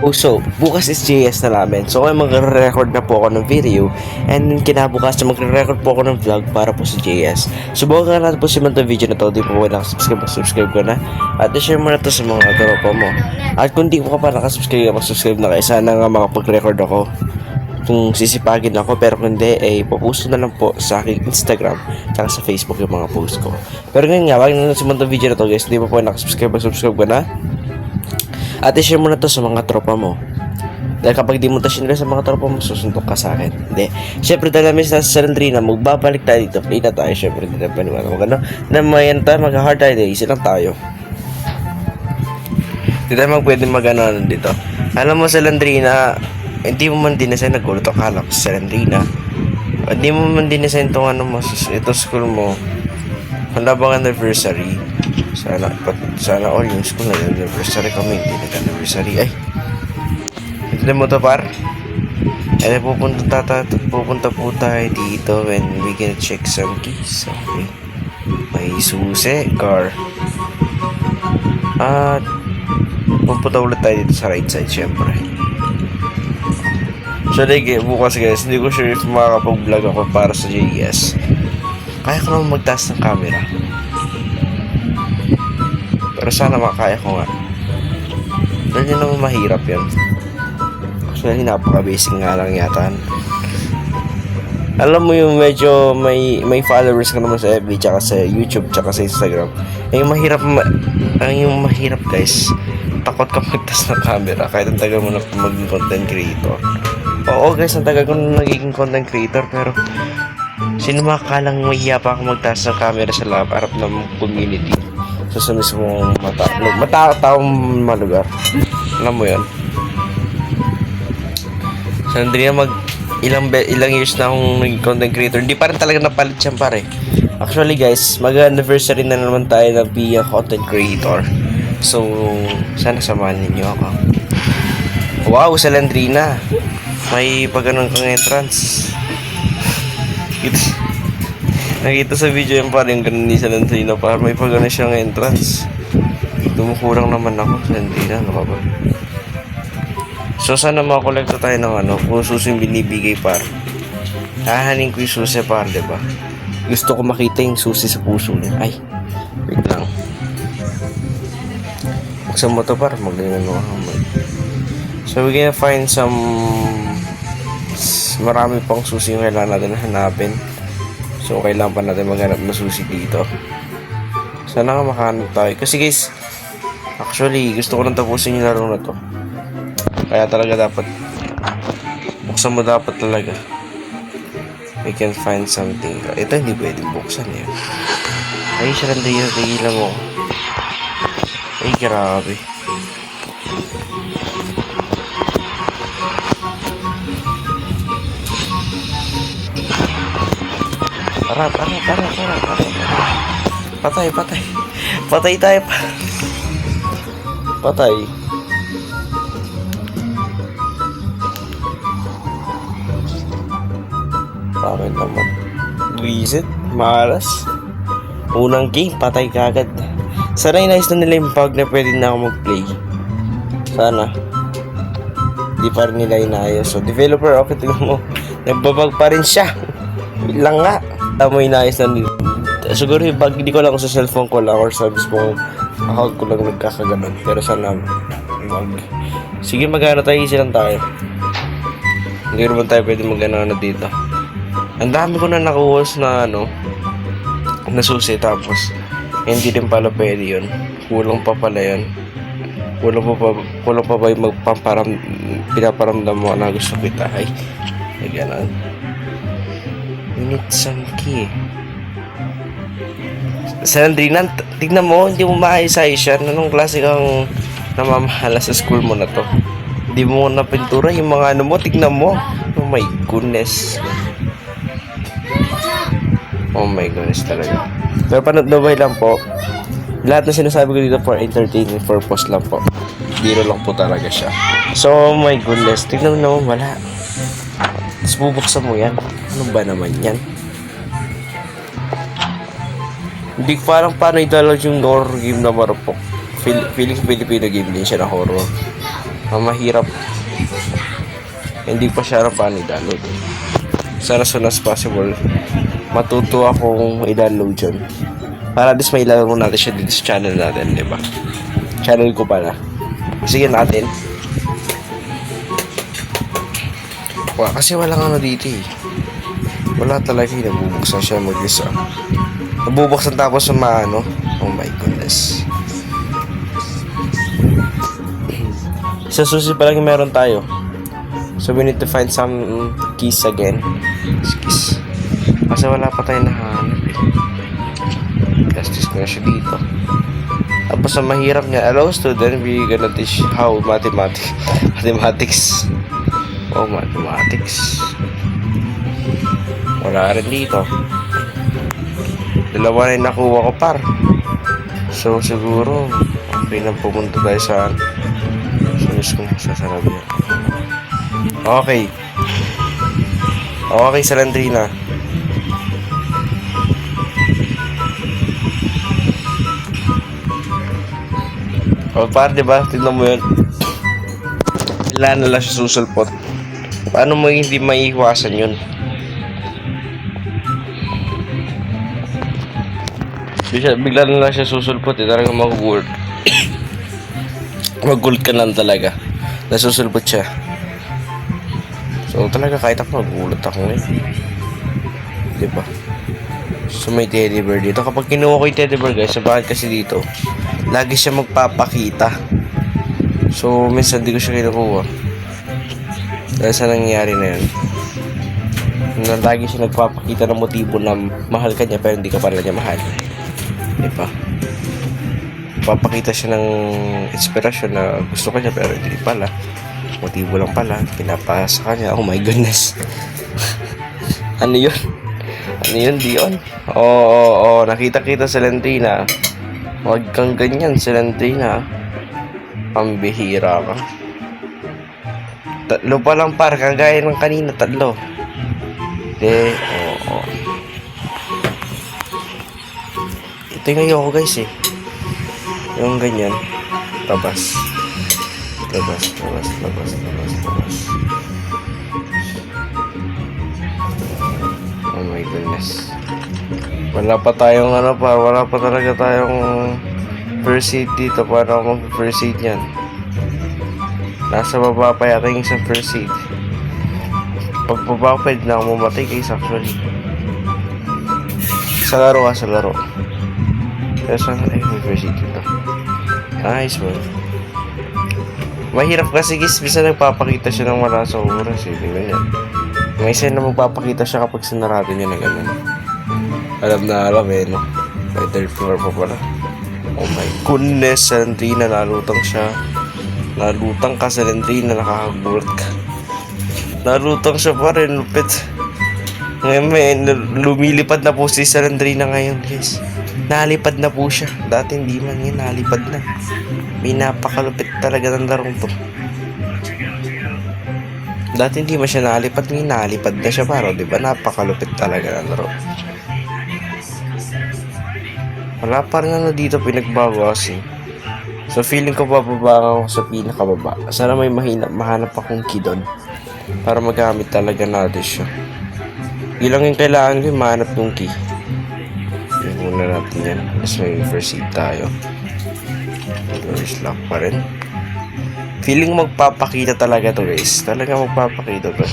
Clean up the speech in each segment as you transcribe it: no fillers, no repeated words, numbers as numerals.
Oh, so, bukas is JS na namin. So, ngayon magre-record na po ako ng video. And then, kinabukas na magre-record po ako ng vlog para po sa JS. Subukan natin po simulan ng video na to. Di po kayo nakasubscribe ko na. At i-share mo na to sa mga tropa mo. At kung di ko pa nakasubscribe, mag-subscribe na kayo. Sana nga makapag-record ako. Kung sisipagin ako, pero kung hindi, popost na lang po sa aking Instagram tsaka sa Facebook yung mga post ko. Pero ngayon nga, wag na simulan ng video na to guys. Di pa po nakasubscribe, mag-subscribe ko na. At i-share mo na to sa mga tropa mo. Dahil kapag di mo to share sa mga tropa mo, susundok ka sa akin. Hindi. Siyempre, dahil namin sa Salandrina, magbabalik tayo dito. Play na tayo. Siyempre, hindi na paniwala. Magano? Na mayan tayo, mag-hard tayo. Easy lang tayo. Hindi tayo pwede mag-ano dito. Alam mo, Salandrina, hindi mo man dinesign, nagulat ang kalak sa Salandrina. Hindi mo man dinesign itong ano mo, ito school mo. Wala bang anniversary? Sana all yung school na anniversary kami. Hindi nag-anniversary. Ay, ito mo to par. Eh, pupunta po tayo dito when we gonna check some keys. Okay. May susi, car. At pupunta ulit tayo dito sa right side syempre. So like, bukas guys, hindi ko sure if makakapag-vlog ako para sa JS. Kaya ko naman magtaas ng camera. Pero sana makakaya ko nga. Dahil yun naman mahirap yun. Actually, napaka-basic nga lang yata. Alam mo yung medyo may followers ka naman sa FB, tsaka sa YouTube, tsaka sa Instagram. Yung mahirap guys, takot ka magtas ng camera kahit ang tagal mo na maging content creator. Oo guys, ang tagal ko na nagiging content creator, pero sino makakalang mahiya pa ako magtaas ng camera sa harap ng community. So sa mismong taong malugar. Alam mo yun. So Andrea, ilang years na akong naging content creator. Hindi pa rin talaga napalit siya pare. Actually guys, mag-anniversary na naman tayo ng being content creator. So sana samahan ninyo ako. Wow, sa Landrina may pagano'n kang entrance. Nakita sa video yung parang ganun ni Salandrina, parang may pagano siyang entrance. Dumukurang naman ako sa Salandrina, ano ka ba? So sana makakolekta tayo ng kung susi yung binibigay par. Hahanin ko yung susi par, diba? Gusto ko makita yung susi sa puso niya. Ay, wait lang. Buksan mo to par, so we're gonna find some marami pang susi yung kailangan natin hanapin. So, kailangan pa natin maghanap ng susi dito. Sana nga makahanap tayo. Kasi guys, actually, gusto ko lang tapusin yung laro na to. Kaya talaga dapat, buksan mo dapat talaga. We can find something. Ito hindi pwedeng buksan eh. Ay, siya lang tayo. Tigilan mo. Ay, grabe. Tara. Patay. Patay tayo pa. Patay. Bakit naman? Visit? Malas? Unang game, patay kagad. Sana inayos na nila yung bug na pwede na ako mag-play. Sana. Di pa rin nila inayos. So, developer, okay, tingnan mo. Nagbabag pa rin siya. Lang nga. Tama inayos na nila. Siguro yung bug, hindi ko lang sa cellphone ko lang or sa mismong account ko lang nagkakaganon. Pero sana bug. Sige, mag-ano tayo, easy lang tayo. Hindi naman tayo pwede mag-ano dito. Ang dami ko na nakuha na na susi, tapos hindi din pala pwede yun. Kulang pa pala yun. Kulang pa ba yung pinaparamdam mo na gusto kita. Ay ganon. We need some key. Salandrina, tignan mo, hindi mo maayos-ayos yan. Anong klase kang namamahala sa school mo na to? Hindi mo na pintura yung mga mo, tignan mo. Oh my goodness. Oh my goodness talaga. Pero panagdabay lang po. Lahat na sinasabi ko dito for entertainment purpose lang po. Biro lang po talaga siya. So, oh my goodness. Tignan mo naman, wala. Tapos bubuksan mo yan. Ano ba naman yan? Hindi parang paano i-download yung horror game na marupok. Feeling Filipino game din siya na horror. mahirap. Hindi pa siya paano i-download. Sana as soon as possible, matuto akong i-download yun. Para at least may ilaro natin siya dito sa channel natin, di ba? Channel ko pala. Sige natin. Kasi walang ano dito eh. Wala talaga yung nabubuksan siya mag-isa. Nabubuksan tapos yung maano. Oh my goodness. Sa susi pa lang yung meron tayo. So we need to find some keys again. Keys. Kasi wala pa tayo nahanap eh. Gastis ko na siya dito. Tapos ang mahirap niya, hello student, we gonna teach how mathematics. Oh, mathematics. Wala rin dito. Dalawa na yung nakuha ko par. So siguro okay na pumunta tayo sa sunis kong sasarabi. Okay. Okay, Salandrina. O par, diba? Tignan mo yun. Kailangan na lang siya susulpot. Paano mo hindi maiiwasan yun? Bigla na lang siya susulpot eh. Talagang mag-guard. Mag-guard ka lang talaga. Nasusulpot siya. So talaga kahit ako magulat ako ngayon. Diba? So may teddy bear dito. Kapag kinuha ko yung teddy bear guys, bakit kasi dito? Lagi siya magpapakita. So minsan di ko siya kinukuha. Dahil sa nangyayari na yun. Lagi siya nagpapakita ng motibo na mahal ka niya pero hindi ka pala niya mahal. Diba? Papakita siya ng inspirasyon na gusto ka niya pero hindi pala. Motibo lang pala, pinapasa ka niya. Oh my goodness. Ano yun? Ano yun, Dion? Oo, nakita-kita sa Lentina. Huwag kang ganyan sa Lentina. Pambihira ka. Tatlo pa lang par, kagaya ng kanina, tatlo. Oo. Ito yung ayoko guys eh. Yung ganyan. Labas. Oh my goodness. Wala pa talaga tayong first aid dito. Paano ako mag-first aid yan? Nasa baba pa yata yung isang first aid. Pag baba pwede na ako mamatay guys actually. Sa laro. Pero saan ay may first aid dito. Nice one. Mahirap kasi guys, bisa nagpapakita siya ng wala sa oras eh. Tingnan yan. May isa na magpapakita siya kapag sinarado niya na gano'n. Alam eh, no? May third floor pa pala. Oh my goodness, Salandrina, nalutang siya. Nalutang ka, Salandrina, nakakagulat ka. Nalutang siya pa rin, lupit. Ngayon lumilipad na po si Salandrina ngayon guys. Nalipad na po siya. Dati hindi man yun, nalipad na. May napakalupit talaga ng larong to. Dati hindi man siya nalipad, may nalipad na siya paro, diba? Napakalupit talaga ng laro. Wala pa rin ano dito pinagbago kasi. So feeling ko bababa ako sa pinakababa. Sana may mahanap akong key doon. Para magamit talaga natin siya. Ilang yung kailangan ko yung mahanap ng key. Yung muna natin yan. Tapos may first aid tayo. Doors lock pa rin. Feeling magpapakita talaga to guys. Talaga magpapakita to.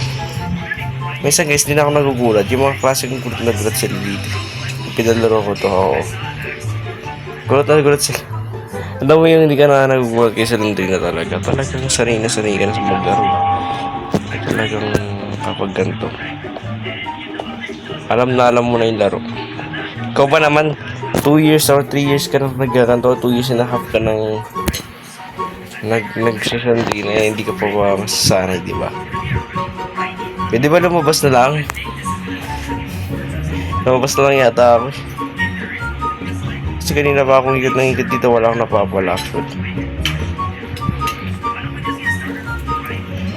Minsan guys, din ako nagugulat. Yung mga klaseng gulat na gulat sila dito. Pinalaro ko to. Oo. Gulat na gulat sila. Alam mo yung hindi ka na nagugulat kay Salandrina talaga. Talagang sanay ka na sa maglaro. Talagang kapag ganito. Alam mo na yung laro. Ikaw ba naman 2 years or 3 years ka na nagkakanto, 2 years and a half ka nang nagsasandi na hindi ka pa ba masasanay, di ba? Pwede ba lumabas na lang? Lumabas na lang yata ako. Kasi kanina pa akong ikot dito, wala akong napapala actually.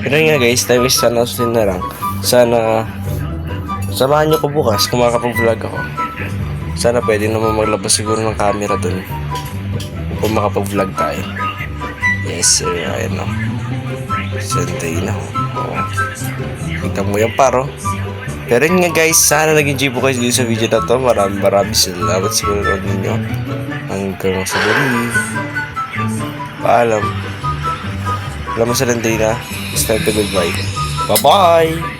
Pero nga guys, time is sana na lang. Sana samahan nyo ko bukas kung makapag-vlog ako. Sana pwede naman maglabas siguro ng camera dun kung makapag-vlog tayo. Yes sir, ayan o. Santay na. Oo. Kita mo yan paro. Pero yun nga guys, sana naging enjoy po kayo dito sa video na to. Maraming salamat sa panonood ninyo. Hanggang sa muli. Paalam. Alam mo sa Santay na. It's time to goodbye. Bye-bye!